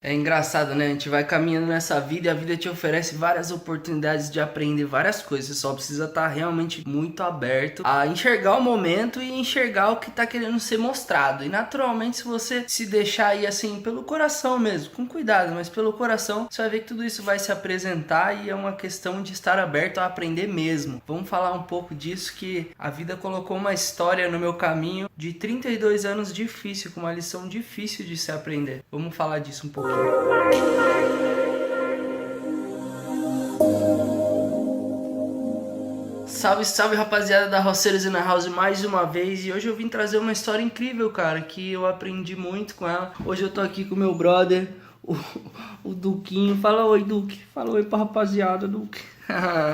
É engraçado, né? A gente vai caminhando nessa vida e a vida te oferece várias oportunidades de aprender várias coisas. Você só precisa estar realmente muito aberto a enxergar o momento e enxergar o que está querendo ser mostrado. E naturalmente, se você se deixar ir assim pelo coração mesmo, com cuidado, mas pelo coração, você vai ver que tudo isso vai se apresentar e é uma questão de estar aberto a aprender mesmo. Vamos falar um pouco disso, que a vida colocou uma história no meu caminho de 32 anos difícil, com uma lição difícil de se aprender. Vamos falar disso um pouquinho. Salve, salve rapaziada da Roceiros in the House mais uma vez. E hoje eu vim trazer uma história incrível, cara, que eu aprendi muito com ela. Hoje eu tô aqui com o meu brother, o Duquinho. Fala oi, Duque. Fala oi pra rapaziada, Duque.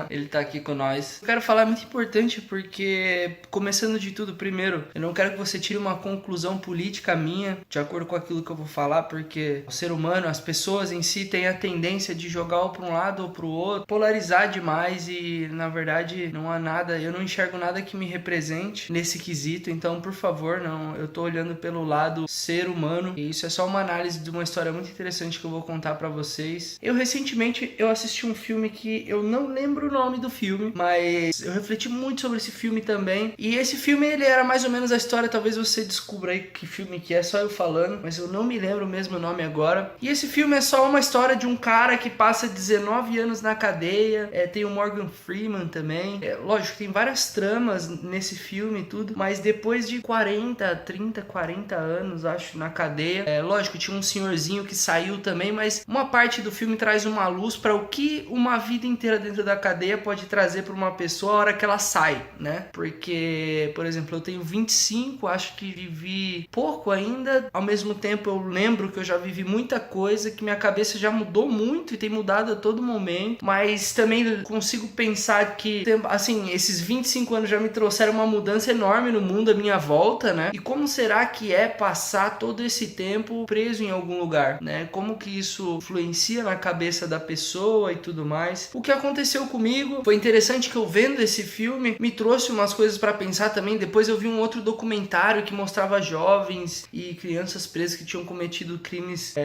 Ele tá aqui com nós. Eu quero falar, é muito importante porque, começando de tudo, primeiro, eu não quero que você tire uma conclusão política minha de acordo com aquilo que eu vou falar, porque o ser humano, as pessoas em si têm a tendência de jogar ou pra um lado ou pro outro, polarizar demais e, na verdade, não há nada, eu não enxergo nada que me represente nesse quesito, então, por favor, não, eu tô olhando pelo lado ser humano e isso é só uma análise de uma história muito interessante que eu vou contar pra vocês. Recentemente, eu assisti um filme que eu não lembro o nome do filme, mas eu refleti muito sobre esse filme também. E esse filme, ele era mais ou menos a história, talvez você descubra aí que filme que é, só eu falando, mas eu não me lembro mesmo o nome agora. E esse filme é só uma história de um cara que passa 19 anos na cadeia, tem o Morgan Freeman também. Lógico, tem várias tramas nesse filme e tudo, mas depois de 40 anos, acho, na cadeia, lógico, tinha um senhorzinho que saiu também, mas uma parte do filme traz uma luz para o que uma vida inteira dentro da cadeia pode trazer para uma pessoa a hora que ela sai, né? Porque, por exemplo, eu tenho 25, acho que vivi pouco ainda, ao mesmo tempo eu lembro que eu já vivi muita coisa, que minha cabeça já mudou muito e tem mudado a todo momento, mas também consigo pensar que, assim, esses 25 anos já me trouxeram uma mudança enorme no mundo à minha volta, né? E como será que é passar todo esse tempo preso em algum lugar, né? Como que isso influencia na cabeça da pessoa e tudo mais. O que aconteceu comigo foi interessante, que eu vendo esse filme me trouxe umas coisas para pensar também. Depois eu vi um outro documentário que mostrava jovens e crianças presas que tinham cometido crimes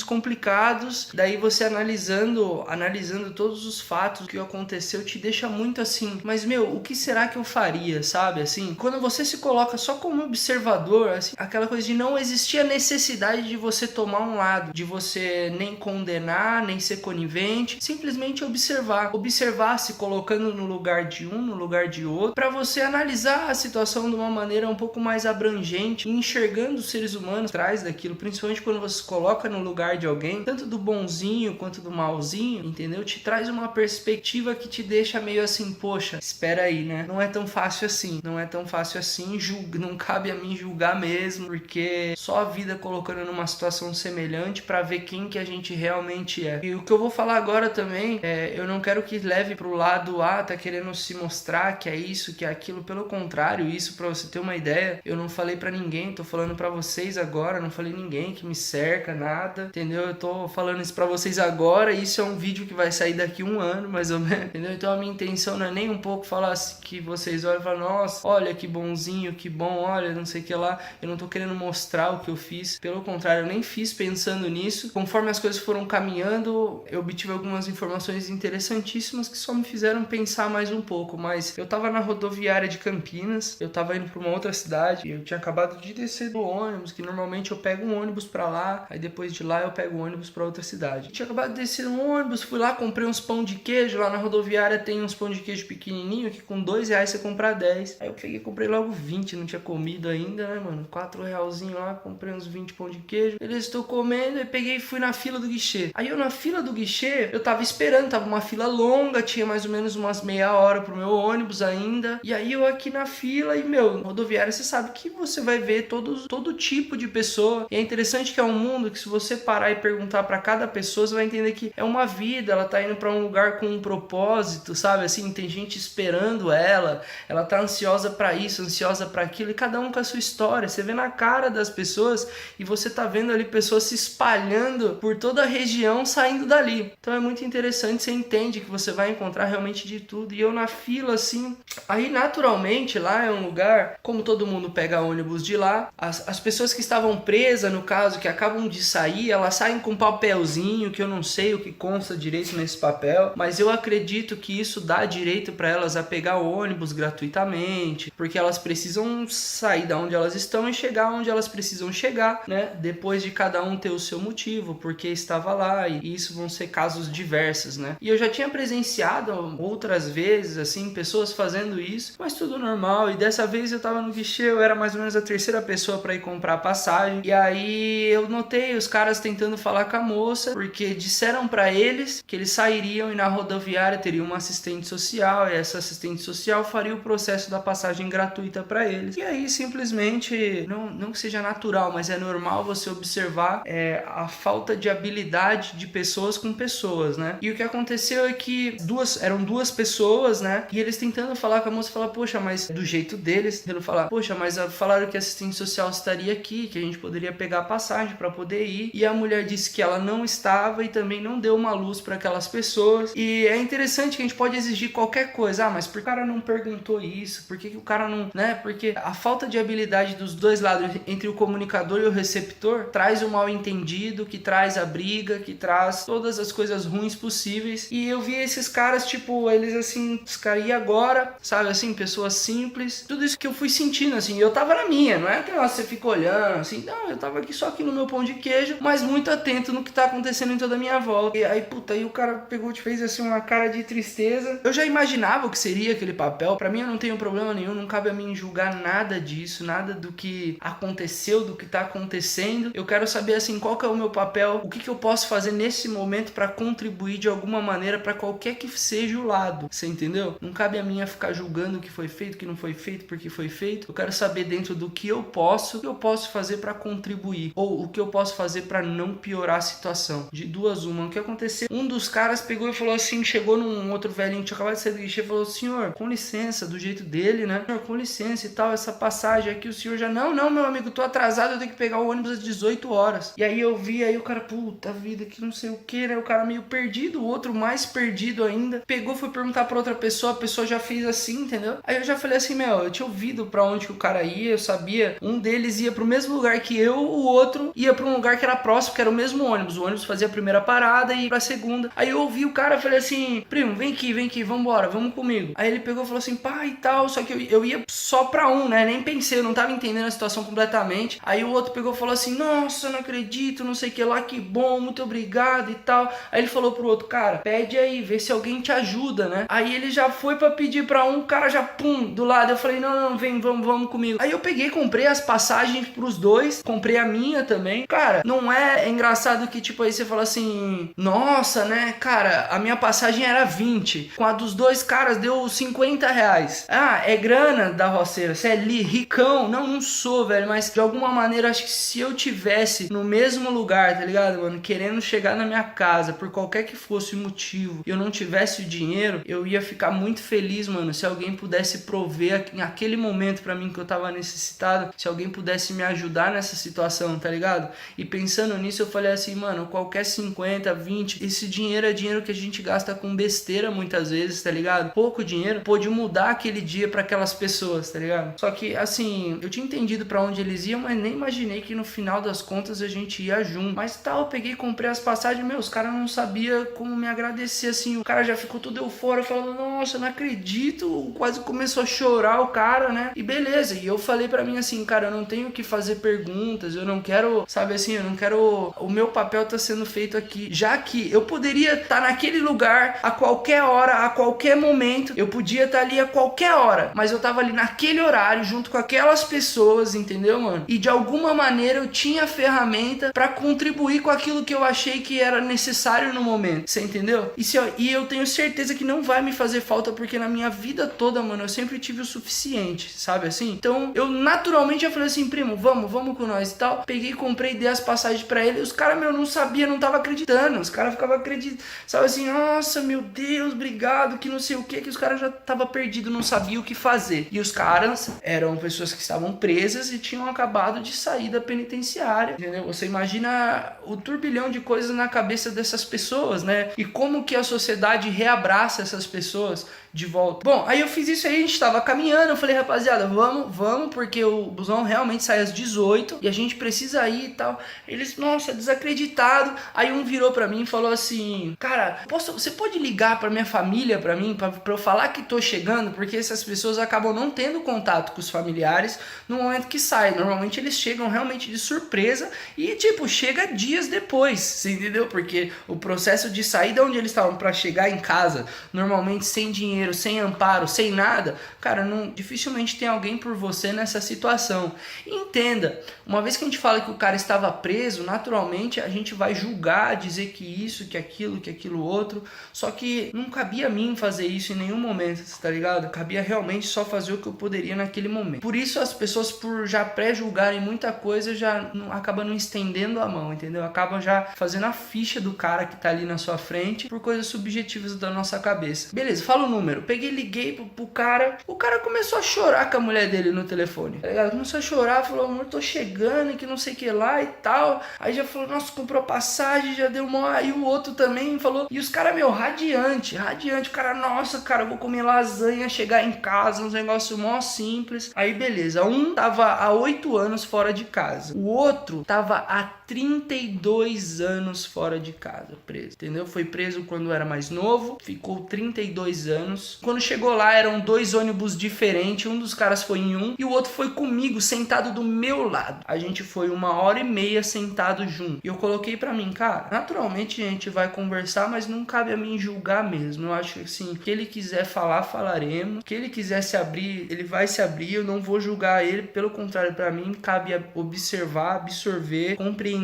complicados. Daí você analisando todos os fatos que aconteceu te deixa muito assim, mas meu, o que será que eu faria, sabe? Assim, quando você se coloca só como observador, assim, aquela coisa de não existir a necessidade de você tomar um lado, de você nem condenar, nem ser conivente, simplesmente observar se colocando no lugar de um, no lugar de outro, para você analisar a situação de uma maneira um pouco mais abrangente, enxergando os seres humanos atrás daquilo, principalmente quando você se coloca no lugar de alguém, tanto do bonzinho quanto do malzinho, entendeu? Te traz uma perspectiva que te deixa meio assim, poxa, espera aí, né? Não é tão fácil assim, não cabe a mim julgar mesmo, porque só a vida colocando numa situação semelhante para ver quem que a gente realmente é. E o que eu vou falar agora também, eu não quero que leve pro lado, tá querendo se mostrar que é isso, que é aquilo. Pelo contrário, isso, pra você ter uma ideia, eu não falei pra ninguém, tô falando pra vocês agora, não falei ninguém que me cerca, nada, entendeu? Eu tô falando isso pra vocês agora, e isso é um vídeo que vai sair daqui 1 ano, mais ou menos, entendeu? Então a minha intenção não é nem um pouco falar assim, que vocês olham e falam, nossa, olha que bonzinho, que bom, olha, não sei o que lá. Eu não tô querendo mostrar o que eu fiz, pelo contrário, eu nem fiz pensando nisso. Conforme as coisas foram caminhando, eu obtive algumas informações interessantíssimas que só me fizeram pensar mais um pouco. Mas eu tava na rodoviária de Campinas, eu tava indo pra uma outra cidade, eu tinha acabado de descer do ônibus, que normalmente eu pego um ônibus pra lá, aí depois de lá eu pego o ônibus pra outra cidade. Eu tinha acabado de descer no ônibus, fui lá, comprei uns pão de queijo, lá na rodoviária tem uns pão de queijo pequenininho, que com R$2 você compra 10. Aí eu peguei, comprei logo 20, não tinha comido ainda, né, mano? R$4 lá, comprei uns 20 pão de queijo. Beleza, estou comendo, e peguei e fui na fila do guichê. Aí eu na fila do guichê, eu tava esperando, tava uma fila longa, tinha mais ou menos umas meia hora pro meu ônibus ainda. E aí eu aqui na fila e, meu, rodoviária, você sabe que você vai ver todo tipo de pessoa. E é interessante que é um mundo que, se você parar e perguntar pra cada pessoa, você vai entender que é uma vida, ela tá indo pra um lugar com um propósito, sabe? Assim, tem gente esperando ela tá ansiosa pra isso, ansiosa pra aquilo, e cada um com a sua história. Você vê na cara das pessoas e você tá vendo ali pessoas se espalhando por toda a região, saindo dali. Então é muito interessante interessante, você entende que você vai encontrar realmente de tudo. E eu na fila, assim, aí naturalmente lá é um lugar, como todo mundo pega ônibus de lá, as pessoas que estavam presas, no caso, que acabam de sair, elas saem com um papelzinho, que eu não sei o que consta direito nesse papel, mas eu acredito que isso dá direito para elas a pegar o ônibus gratuitamente, porque elas precisam sair da onde elas estão e chegar onde elas precisam chegar, né? Depois de cada um ter o seu motivo, porque estava lá, e isso vão ser casos diversos, né? E eu já tinha presenciado outras vezes, assim, pessoas fazendo isso, mas tudo normal. E dessa vez eu tava no guichê, eu era mais ou menos a terceira pessoa para ir comprar a passagem, e aí eu notei os caras tentando falar com a moça, porque disseram para eles que eles sairiam e na rodoviária teria uma assistente social, e essa assistente social faria o processo da passagem gratuita para eles. E aí simplesmente, não que seja natural, mas é normal você observar a falta de habilidade de pessoas com pessoas, né? E o que aconteceu é que eram duas pessoas, né? E eles tentando falar com a moça, falar, poxa, mas do jeito deles, tentando falar, poxa, mas falaram que a assistente social estaria aqui, que a gente poderia pegar a passagem para poder ir. E a mulher disse que ela não estava e também não deu uma luz para aquelas pessoas. E é interessante que a gente pode exigir qualquer coisa. Ah, mas por que o cara não perguntou isso? Por que o cara não, né? Porque a falta de habilidade dos dois lados, entre o comunicador e o receptor, traz o mal entendido, que traz a briga, que traz todas as coisas ruins possíveis. E eu vi esses caras, tipo, eles assim, os caras, e agora? Sabe, assim, pessoas simples. Tudo isso que eu fui sentindo, assim, eu tava na minha, não é que você fica olhando, assim, não, eu tava aqui só aqui no meu pão de queijo, mas muito atento no que tá acontecendo em toda a minha volta. E aí, puta, aí o cara pegou e fez, assim, uma cara de tristeza. Eu já imaginava o que seria aquele papel. Pra mim, eu não tenho problema nenhum, não cabe a mim julgar nada disso, nada do que aconteceu, do que tá acontecendo. Eu quero saber, assim, qual que é o meu papel, o que eu posso fazer nesse momento pra contribuir de alguma maneira pra qualquer que seja o lado, você entendeu? Não cabe a mim ficar julgando o que foi feito, o que não foi feito, porque foi feito. Eu quero saber dentro do que eu posso, o que eu posso fazer pra contribuir, ou o que eu posso fazer pra não piorar a situação. De duas uma, o que aconteceu? Um dos caras pegou e falou assim, chegou num outro velhinho que tinha acabado de sair do guichê e falou, senhor, com licença, do jeito dele, né? Senhor, com licença e tal, essa passagem aqui, o senhor já, não, meu amigo, tô atrasado, eu tenho que pegar o ônibus às 18 horas. E aí eu vi, aí o cara, puta vida, que não sei o que, né? O cara meio perdido, o outro mais perdido ainda, pegou, foi perguntar pra outra pessoa, a pessoa já fez assim, entendeu? Aí eu já falei assim, meu, eu tinha ouvido pra onde que o cara ia, eu sabia, um deles ia pro mesmo lugar que eu, o outro ia pra um lugar que era próximo, que era o mesmo ônibus. O ônibus fazia a primeira parada e ia pra segunda. Aí eu ouvi o cara, falei assim, primo, vem aqui, vambora, vamos comigo. Aí ele pegou e falou assim, pá, e tal, só que eu ia só pra um, né? Nem pensei, eu não tava entendendo a situação completamente. Aí o outro pegou e falou assim, nossa, não acredito, não sei o que lá, que bom, muito obrigado e tal. Aí ele falou pro outro, cara, pede aí, vê se alguém te ajuda, né? Aí ele já foi pra pedir pra um, o cara já, pum, do lado. Eu falei, não, vem, vamos comigo. Aí eu peguei, comprei as passagens pros dois, comprei a minha também. Cara, não é engraçado que, tipo, aí você fala assim, nossa, né, cara, a minha passagem era 20, com a dos dois caras deu 50 reais. Ah, é grana da roceira, você é ricão? Não sou, velho, mas de alguma maneira, acho que se eu tivesse no mesmo lugar, tá ligado, mano, querendo chegar na minha casa, por qualquer que fosse o motivo, e eu não tivesse o dinheiro, eu ia ficar muito feliz, mano, se alguém pudesse prover naquele momento pra mim que eu tava necessitado, se alguém pudesse me ajudar nessa situação, tá ligado? E pensando nisso, eu falei assim, mano, qualquer 50, 20, esse dinheiro é dinheiro que a gente gasta com besteira muitas vezes, tá ligado? Pouco dinheiro pode mudar aquele dia pra aquelas pessoas, tá ligado? Só que, assim, eu tinha entendido pra onde eles iam, mas nem imaginei que no final das contas a gente ia junto. Mas tal, eu peguei, comprei as passagens, meu, os caras não sabiam como me agradecer, assim, o cara já ficou todo eufórico, falando, nossa, não acredito, quase começou a chorar o cara, né? E beleza, e eu falei pra mim assim, cara, eu não tenho que fazer perguntas, eu não quero, sabe assim, eu não quero, o meu papel tá sendo feito aqui, já que eu poderia estar naquele lugar a qualquer hora, a qualquer momento, eu podia estar ali a qualquer hora, mas eu tava ali naquele horário, junto com aquelas pessoas, entendeu, mano? E de alguma maneira eu tinha a ferramenta pra contribuir com aquilo que eu achei que era necessário no momento, você entendeu? E eu tenho certeza que não vai me fazer falta, porque na minha vida toda, mano, eu sempre tive o suficiente, sabe assim? Então, eu naturalmente já falei assim, primo, vamos com nós e tal. Peguei, comprei, dei as passagens pra ele. Os caras, meu, não sabia, não tava acreditando. Os caras ficavam acreditando, sabe assim, nossa, meu Deus, obrigado, que não sei o que os caras já estavam perdidos, não sabiam o que fazer. E os caras eram pessoas que estavam presas e tinham acabado de sair da penitenciária, entendeu? Você imagina o turbilhão de coisas na cabeça dessas pessoas, né? é e como que a sociedade reabraça essas pessoas de volta. Bom, aí eu fiz isso aí, a gente tava caminhando, eu falei, rapaziada, vamos, porque o busão realmente sai às 18 e a gente precisa ir e tal. Eles, nossa, desacreditado. Aí um virou pra mim e falou assim, cara, você pode ligar pra minha família pra mim, pra eu falar que tô chegando? Porque essas pessoas acabam não tendo contato com os familiares no momento que sai. Normalmente eles chegam realmente de surpresa e, tipo, chega dias depois, você entendeu? Porque o processo de sair de onde eles estavam pra chegar em casa, normalmente sem dinheiro, sem amparo, sem nada, cara, dificilmente tem alguém por você nessa situação. E entenda, uma vez que a gente fala que o cara estava preso, naturalmente a gente vai julgar, dizer que isso, que aquilo outro, só que não cabia a mim fazer isso em nenhum momento, tá ligado? Cabia realmente só fazer o que eu poderia naquele momento. Por isso as pessoas, por já pré-julgarem muita coisa, já acabam não estendendo a mão, entendeu? Acabam já fazendo a ficha do cara que tá ali na sua frente por coisas subjetivas da nossa cabeça. Beleza, fala o número. Peguei, liguei pro cara. O cara começou a chorar com a mulher dele no telefone. Tá ligado? Começou a chorar, falou, amor, tô chegando, que não sei o que lá e tal. Aí já falou, nossa, comprou passagem, já deu uma... Aí o outro também falou. E os caras, meu, radiante. O cara, nossa, cara, eu vou comer lasanha, chegar em casa, uns negócios mó simples. Aí beleza, um tava há 8 anos fora de casa. O outro tava há 32 anos fora de casa, preso, entendeu? Foi preso quando era mais novo, ficou 32 anos. Quando chegou lá, eram 2 ônibus diferentes, um dos caras foi em um e o outro foi comigo, sentado do meu lado. A gente foi 1h30 sentado junto. E eu coloquei pra mim, cara, naturalmente a gente vai conversar, mas não cabe a mim julgar mesmo. Eu acho que assim, que ele quiser falar, falaremos. Que ele quiser se abrir, ele vai se abrir, eu não vou julgar ele, pelo contrário, pra mim cabe observar, absorver, compreender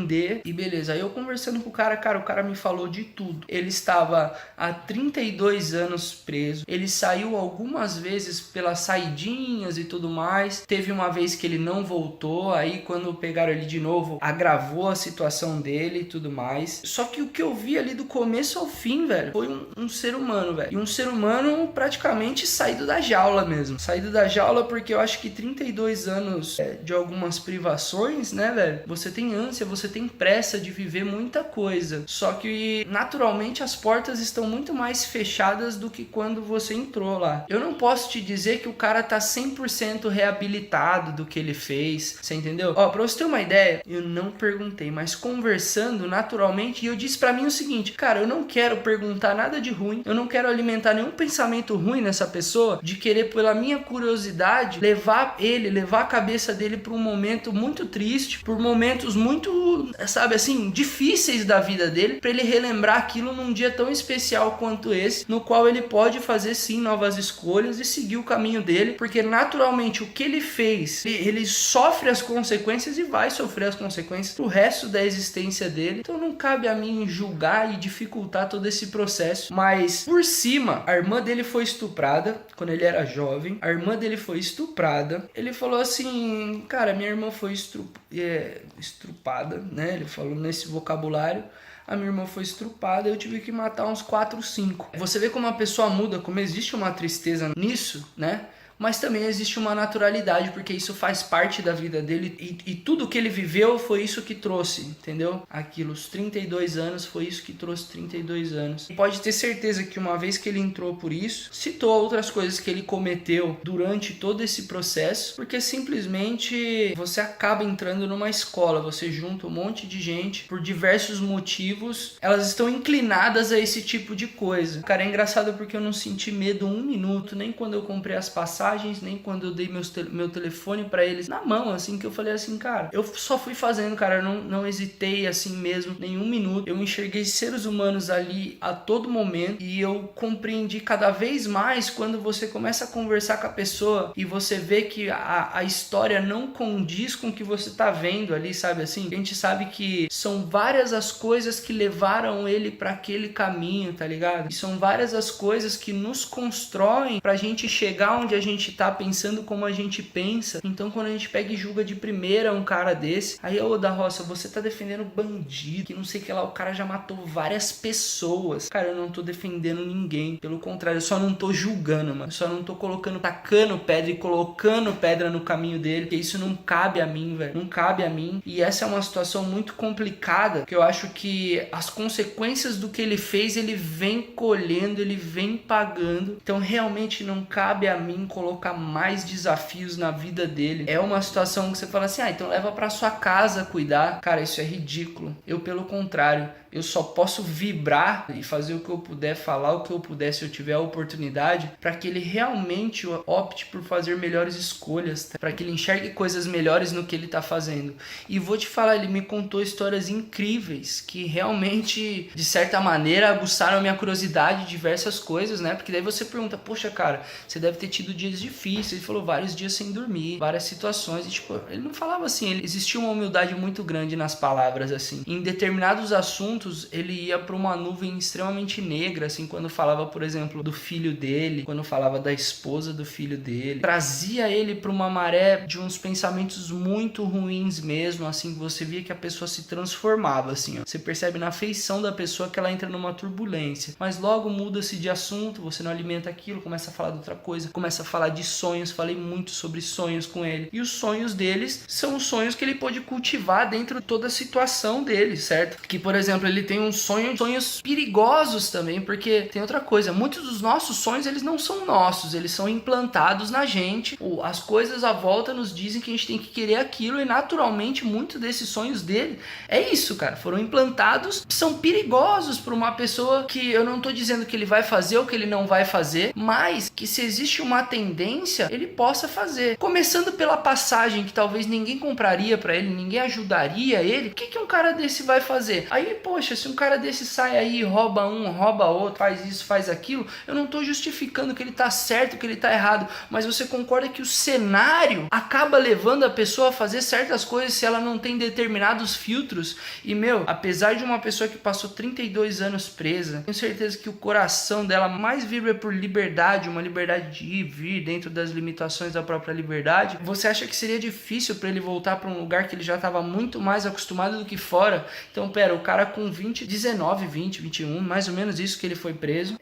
e beleza. Aí eu conversando com o cara, o cara me falou de tudo. Ele estava há 32 anos preso, ele saiu algumas vezes pelas saidinhas e tudo mais, teve uma vez que ele não voltou, aí quando pegaram ele de novo, agravou a situação dele e tudo mais. Só que o que eu vi ali do começo ao fim, velho, foi um ser humano, velho. E um ser humano praticamente saído da jaula mesmo. Saído da jaula porque eu acho que 32 anos de algumas privações, né, velho? Você tem ânsia, você tem pressa de viver muita coisa. Só que, naturalmente, as portas estão muito mais fechadas do que quando você entrou lá. Eu não posso te dizer que o cara tá 100% reabilitado do que ele fez. Você entendeu? Ó, pra você ter uma ideia, eu não perguntei, mas conversando naturalmente, e eu disse pra mim o seguinte, cara, eu não quero perguntar nada de ruim, eu não quero alimentar nenhum pensamento ruim nessa pessoa, de querer, pela minha curiosidade, levar a cabeça dele pra um momento muito triste, por momentos muito, sabe assim, difíceis da vida dele, pra ele relembrar aquilo num dia tão especial quanto esse, no qual ele pode fazer sim novas escolhas e seguir o caminho dele, porque naturalmente o que ele fez, ele sofre as consequências e vai sofrer as consequências pro resto da existência dele. Então não cabe a mim julgar e dificultar todo esse processo, mas por cima, a irmã dele foi estuprada quando ele era jovem, a irmã dele foi estuprada, ele falou assim, cara, minha irmã foi estrupada, né? Ele falou nesse vocabulário. A minha irmã foi estrupada, eu tive que matar uns 4, 5. Você vê como a pessoa muda, como existe uma tristeza nisso, né? Mas também existe uma naturalidade, porque isso faz parte da vida dele e tudo que ele viveu foi isso que trouxe, entendeu? Aquilo, os 32 anos, foi isso que trouxe 32 anos. E pode ter certeza que uma vez que ele entrou por isso, citou outras coisas que ele cometeu durante todo esse processo, porque simplesmente você acaba entrando numa escola, você junta um monte de gente, por diversos motivos, elas estão inclinadas a esse tipo de coisa. Cara, é engraçado porque eu não senti medo 1 minuto, nem quando eu comprei as passagens, nem quando eu dei meu telefone pra eles na mão, assim, que eu falei assim, cara, eu só fui fazendo, cara, não hesitei assim mesmo, nem 1 minuto, eu enxerguei seres humanos ali a todo momento e eu compreendi cada vez mais quando você começa a conversar com a pessoa e você vê que a história não condiz com o que você tá vendo ali, sabe assim? A gente sabe que são várias as coisas que levaram ele pra aquele caminho, tá ligado? E são várias as coisas que nos constroem pra gente chegar onde a gente gente tá pensando como a gente pensa. Então quando a gente pega e julga de primeira um cara desse, aí, ô da Roça, você tá defendendo bandido, que não sei o que lá, o cara já matou várias pessoas. Cara, eu não tô defendendo ninguém, pelo contrário, eu só não tô julgando, mano. Eu só não tô tacando pedra e colocando pedra no caminho dele, porque isso não cabe a mim, velho. Não cabe a mim. E essa é uma situação muito complicada, que eu acho que as consequências do que ele fez, ele vem colhendo, ele vem pagando. Então realmente não cabe a mim colocar mais desafios na vida dele. É uma situação que você fala assim, então leva pra sua casa cuidar. Cara, isso é ridículo. Eu, pelo contrário, eu só posso vibrar e fazer o que eu puder, falar o que eu puder se eu tiver a oportunidade, para que ele realmente opte por fazer melhores escolhas, tá? Para que ele enxergue coisas melhores no que ele tá fazendo. E vou te falar, ele me contou histórias incríveis que realmente, de certa maneira, aguçaram a minha curiosidade de diversas coisas, né? Porque daí você pergunta, poxa, cara, você deve ter tido dias difíceis. Ele falou vários dias sem dormir, várias situações. E, tipo, ele não falava assim, existia uma humildade muito grande nas palavras, assim. Em determinados assuntos, ele ia para uma nuvem extremamente negra, assim, quando falava, por exemplo, do filho dele, quando falava da esposa do filho dele, trazia ele para uma maré de uns pensamentos muito ruins mesmo, assim, você via que a pessoa se transformava, assim, ó. Você percebe na feição da pessoa que ela entra numa turbulência, mas logo muda-se de assunto, você não alimenta aquilo, começa a falar de outra coisa, começa a falar de sonhos. Falei muito sobre sonhos com ele, e os sonhos deles são os sonhos que ele pôde cultivar dentro de toda a situação dele, certo? Que, por exemplo, ele tem um sonhos perigosos também, porque tem outra coisa, muitos dos nossos sonhos, eles não são nossos, eles são implantados na gente. As coisas à volta nos dizem que a gente tem que querer aquilo, e naturalmente muitos desses sonhos dele é isso, cara, foram implantados, são perigosos para uma pessoa, que eu não tô dizendo que ele vai fazer ou que ele não vai fazer, mas que se existe uma tendência, ele possa fazer, começando pela passagem que talvez ninguém compraria para ele, ninguém ajudaria ele. O que um cara desse vai fazer? Aí, poxa, se um cara desse sai aí, rouba um, rouba outro, faz isso, faz aquilo, eu não tô justificando que ele tá certo, que ele tá errado, mas você concorda que o cenário acaba levando a pessoa a fazer certas coisas se ela não tem determinados filtros? E, apesar de uma pessoa que passou 32 anos presa, tenho certeza que o coração dela mais vibra por liberdade, uma liberdade de ir e vir dentro das limitações da própria liberdade. Você acha que seria difícil para ele voltar para um lugar que ele já estava muito mais acostumado do que fora? Então, o cara com 19, 20, 21, mais ou menos isso que ele foi preso,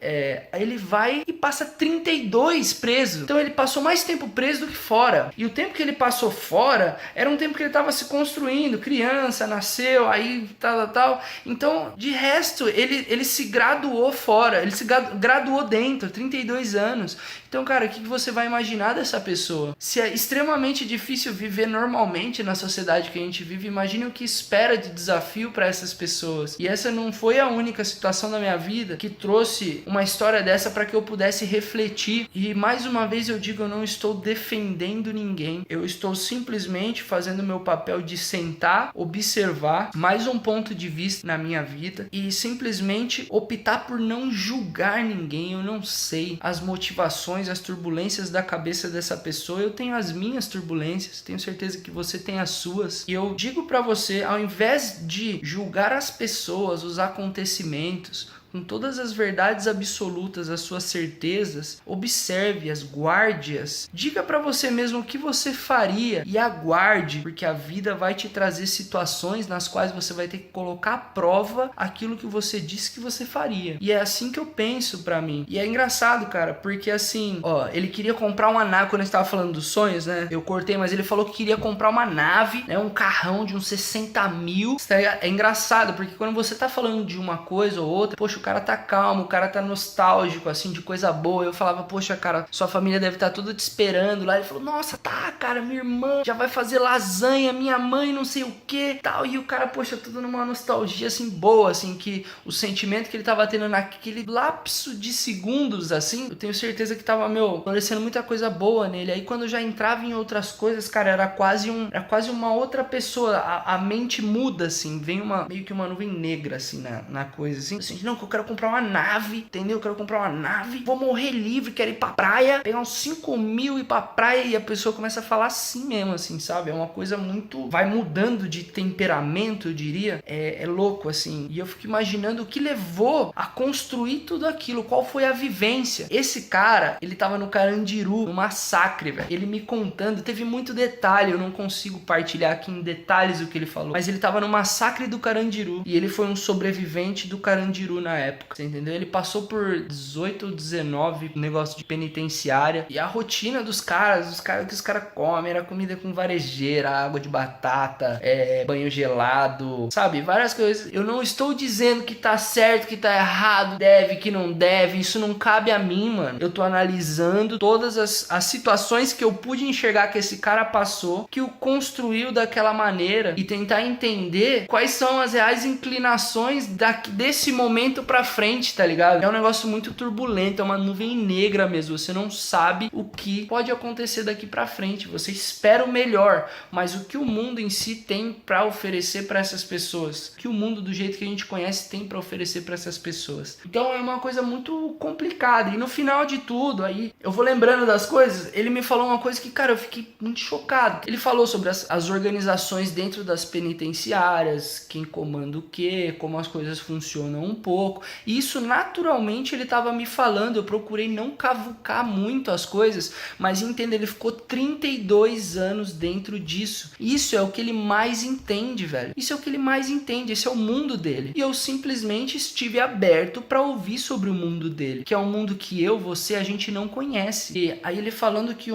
aí ele vai e passa 32 preso. Então ele passou mais tempo preso do que fora. E o tempo que ele passou fora era um tempo que ele estava se construindo, criança, nasceu, aí tal. Então, de resto, ele se graduou fora, ele se graduou dentro, 32 anos. Então, cara, o que você vai imaginar dessa pessoa? Se é extremamente difícil viver normalmente na sociedade que a gente vive, imagine o que espera de desafio para essas pessoas. E essa não foi a única situação da minha vida que trouxe uma história dessa para que eu pudesse refletir. E mais uma vez eu digo, eu não estou defendendo ninguém. Eu estou simplesmente fazendo o meu papel de sentar, observar mais um ponto de vista na minha vida e simplesmente optar por não julgar ninguém. Eu não sei as motivações, as turbulências da cabeça dessa pessoa. Eu tenho as minhas turbulências, tenho certeza que você tem as suas. E eu digo para você, ao invés de julgar as pessoas, os acontecimentos, com todas as verdades absolutas, as suas certezas, observe-as, guarde-as. Diga para você mesmo o que você faria e aguarde, porque a vida vai te trazer situações nas quais você vai ter que colocar à prova aquilo que você disse que você faria. E é assim que eu penso pra mim. E é engraçado, cara, porque assim, ele queria comprar uma nave, quando eu estava falando dos sonhos, né? Eu cortei, mas ele falou que queria comprar uma nave, né? Um carrão de uns 60 mil. É engraçado, porque quando você tá falando de uma coisa ou outra, poxa, o cara tá calmo, o cara tá nostálgico, assim, de coisa boa. Eu falava, poxa, cara, sua família deve estar toda te esperando lá. Ele falou, nossa, tá, cara, minha irmã já vai fazer lasanha, minha mãe não sei o que, tal. E o cara, poxa, tudo numa nostalgia, assim, boa, assim, que o sentimento que ele tava tendo naquele lapso de segundos, assim, eu tenho certeza que tava, acontecendo muita coisa boa nele. Aí quando eu já entrava em outras coisas, cara, era quase uma outra pessoa. A mente muda, assim, vem meio que uma nuvem negra, assim, na coisa, assim, não, que o quero comprar uma nave, entendeu? Eu quero comprar uma nave, vou morrer livre, quero ir pra praia, pegar uns 5 mil, ir pra praia, e a pessoa começa a falar assim mesmo, assim, sabe? É uma coisa muito... vai mudando de temperamento, eu diria. É louco, assim. E eu fico imaginando o que levou a construir tudo aquilo, qual foi a vivência. Esse cara, ele tava no Carandiru, no massacre, velho. Ele me contando, teve muito detalhe, eu não consigo partilhar aqui em detalhes o que ele falou, mas ele tava no massacre do Carandiru, e ele foi um sobrevivente do Carandiru na época, você entendeu? Ele passou por 18 ou 19 negócio de penitenciária, e a rotina dos caras, o que os caras comem, era comida com varejeira, água de batata, banho gelado, sabe? Várias coisas. Eu não estou dizendo que tá certo, que tá errado, deve, que não deve, isso não cabe a mim, mano. Eu tô analisando todas as situações que eu pude enxergar que esse cara passou, que o construiu daquela maneira, e tentar entender quais são as reais inclinações desse momento pra frente, tá ligado? É um negócio muito turbulento, é uma nuvem negra mesmo, você não sabe o que pode acontecer daqui pra frente, você espera o melhor, mas o que o mundo em si tem pra oferecer pra essas pessoas, o que o mundo do jeito que a gente conhece tem pra oferecer pra essas pessoas. Então é uma coisa muito complicada, e no final de tudo, aí eu vou lembrando das coisas, ele me falou uma coisa que, cara, eu fiquei muito chocado. Ele falou sobre as organizações dentro das penitenciárias, quem comanda o quê, como as coisas funcionam um pouco, e isso naturalmente ele estava me falando, eu procurei não cavucar muito as coisas, mas entender, ele ficou 32 anos dentro disso. Isso é o que ele mais entende, velho. Isso é o que ele mais entende, esse é o mundo dele. E eu simplesmente estive aberto para ouvir sobre o mundo dele, que é um mundo que você, a gente não conhece. E aí ele falando que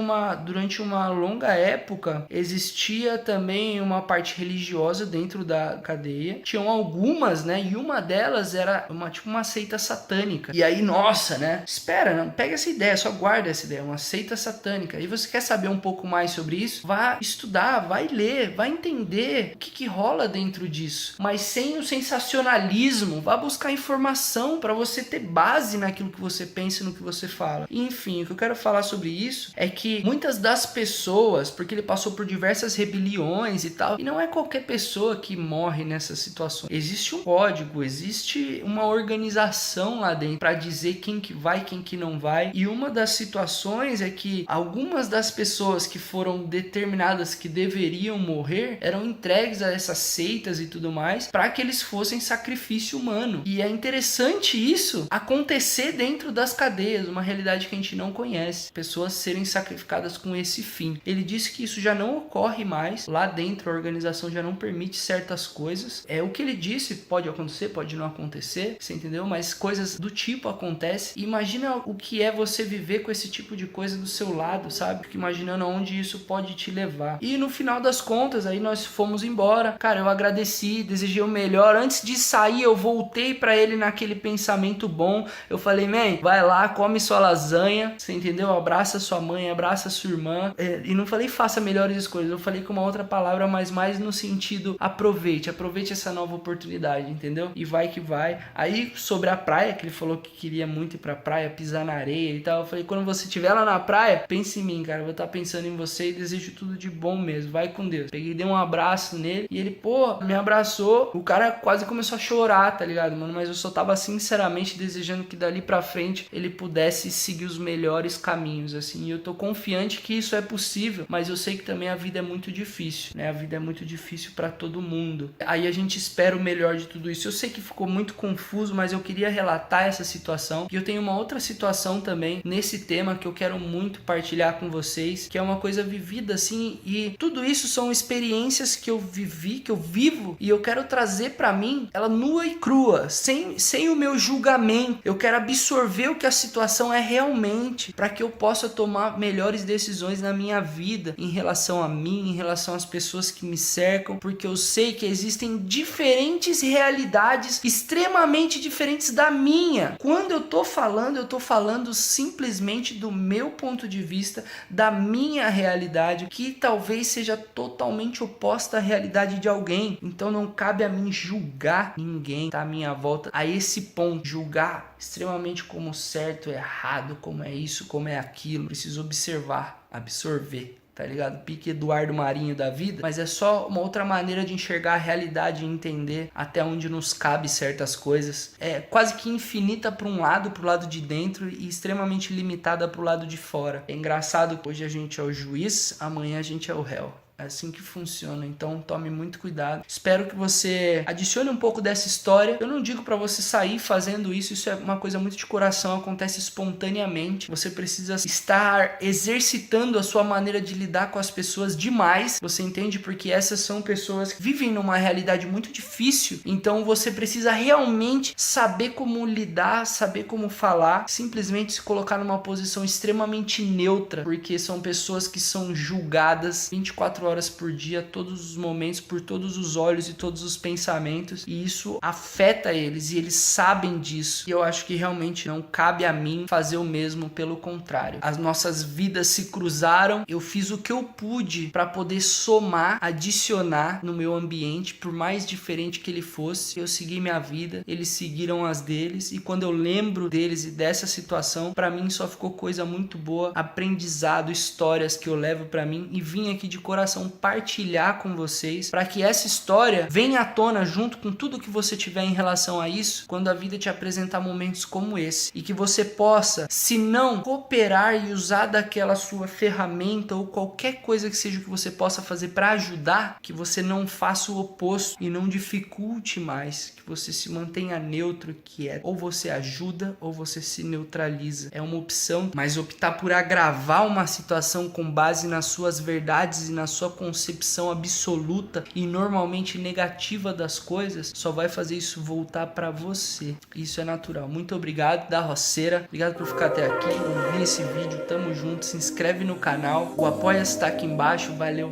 durante uma longa época existia também uma parte religiosa dentro da cadeia. Tinham algumas, né? E uma delas era tipo uma seita satânica. E aí, nossa, né? Espera, não pega essa ideia, só guarda essa ideia, uma seita satânica. E você quer saber um pouco mais sobre isso? Vá estudar, vai ler, vai entender o que rola dentro disso. Mas sem o sensacionalismo, vá buscar informação para você ter base naquilo que você pensa e no que você fala. E, enfim, o que eu quero falar sobre isso é que muitas das pessoas, porque ele passou por diversas rebeliões e tal, e não é qualquer pessoa que morre nessas situações. Existe um código, existe uma organização lá dentro para dizer quem que vai, quem que não vai. E uma das situações é que algumas das pessoas que foram determinadas que deveriam morrer eram entregues a essas seitas e tudo mais para que eles fossem sacrifício humano. E é interessante isso acontecer dentro das cadeias, uma realidade que a gente não conhece. Pessoas serem sacrificadas com esse fim. Ele disse que isso já não ocorre mais. Lá dentro a organização já não permite certas coisas. O que ele disse pode acontecer, pode não acontecer, você entendeu? Mas coisas do tipo acontecem. Imagina o que é você viver com esse tipo de coisa do seu lado, sabe? Fico imaginando aonde isso pode te levar. E no final das contas, aí nós fomos embora. Cara, eu agradeci, desejei o melhor. Antes de sair, eu voltei pra ele naquele pensamento bom. Eu falei, man, vai lá, come sua lasanha, você entendeu? Abraça sua mãe, abraça sua irmã. E não falei faça melhores escolhas, eu falei com uma outra palavra, mas mais no sentido aproveite essa nova oportunidade, entendeu? E vai que vai. Aí sobre a praia, que ele falou que queria muito ir pra praia, pisar na areia e tal, eu falei, quando você estiver lá na praia, pense em mim, cara, eu vou estar pensando em você e desejo tudo de bom mesmo, vai com Deus. Peguei, dei um abraço nele e ele, me abraçou, o cara quase começou a chorar, tá ligado, mano? Mas eu só tava sinceramente desejando que dali pra frente ele pudesse seguir os melhores caminhos, assim, e eu tô confiante que isso é possível, mas eu sei que também a vida é muito difícil, né? A vida é muito difícil pra todo mundo. Aí a gente espera o melhor de tudo isso. Eu sei que ficou muito confuso, mas eu queria relatar essa situação. E eu tenho uma outra situação também nesse tema que eu quero muito partilhar com vocês, que é uma coisa vivida assim, e tudo isso são experiências que eu vivi, que eu vivo, e eu quero trazer pra mim ela nua e crua, sem o meu julgamento. Eu quero absorver o que a situação é realmente, para que eu possa tomar melhores decisões na minha vida, em relação a mim, em relação às pessoas que me cercam, porque eu sei que existem diferentes realidades extremamente diferentes da minha. Quando eu tô falando simplesmente do meu ponto de vista, da minha realidade, que talvez seja totalmente oposta à realidade de alguém. Então não cabe a mim julgar ninguém, tá à minha volta, a esse ponto, julgar extremamente como certo, errado, como é isso, como é aquilo. Preciso observar, absorver, tá ligado? Pique Eduardo Marinho da vida, mas é só uma outra maneira de enxergar a realidade e entender até onde nos cabe certas coisas. É quase que infinita para um lado, pro lado de dentro, e extremamente limitada pro lado de fora. É engraçado que hoje a gente é o juiz, amanhã a gente é o réu. É assim que funciona, então tome muito cuidado. Espero que você adicione um pouco dessa história. Eu não digo pra você sair fazendo isso, isso é uma coisa muito de coração, acontece espontaneamente. Você precisa estar exercitando a sua maneira de lidar com as pessoas demais. Você entende? Porque essas são pessoas que vivem numa realidade muito difícil, então você precisa realmente saber como lidar, saber como falar, simplesmente se colocar numa posição extremamente neutra, porque são pessoas que são julgadas 24 horas por dia, todos os momentos, por todos os olhos e todos os pensamentos, e isso afeta eles e eles sabem disso. E eu acho que realmente não cabe a mim fazer o mesmo, pelo contrário. As nossas vidas se cruzaram, eu fiz o que eu pude para poder somar, adicionar no meu ambiente, por mais diferente que ele fosse. Eu segui minha vida, eles seguiram as deles, e quando eu lembro deles e dessa situação, para mim só ficou coisa muito boa, aprendizado, histórias que eu levo para mim, e vim aqui de coração partilhar com vocês, para que essa história venha à tona junto com tudo que você tiver em relação a isso, quando a vida te apresentar momentos como esse, e que você possa, se não cooperar e usar daquela sua ferramenta ou qualquer coisa que seja que você possa fazer para ajudar, que você não faça o oposto e não dificulte mais, que você se mantenha neutro, que é ou você ajuda ou você se neutraliza. É uma opção, mas optar por agravar uma situação com base nas suas verdades e na sua concepção absoluta e normalmente negativa das coisas, só vai fazer isso voltar para você. Isso é natural. Muito obrigado da roceira, obrigado por ficar até aqui, ouvir esse vídeo, tamo junto, se inscreve no canal, o apoia-se tá aqui embaixo, valeu,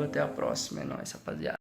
até a próxima, é nóis, rapaziada.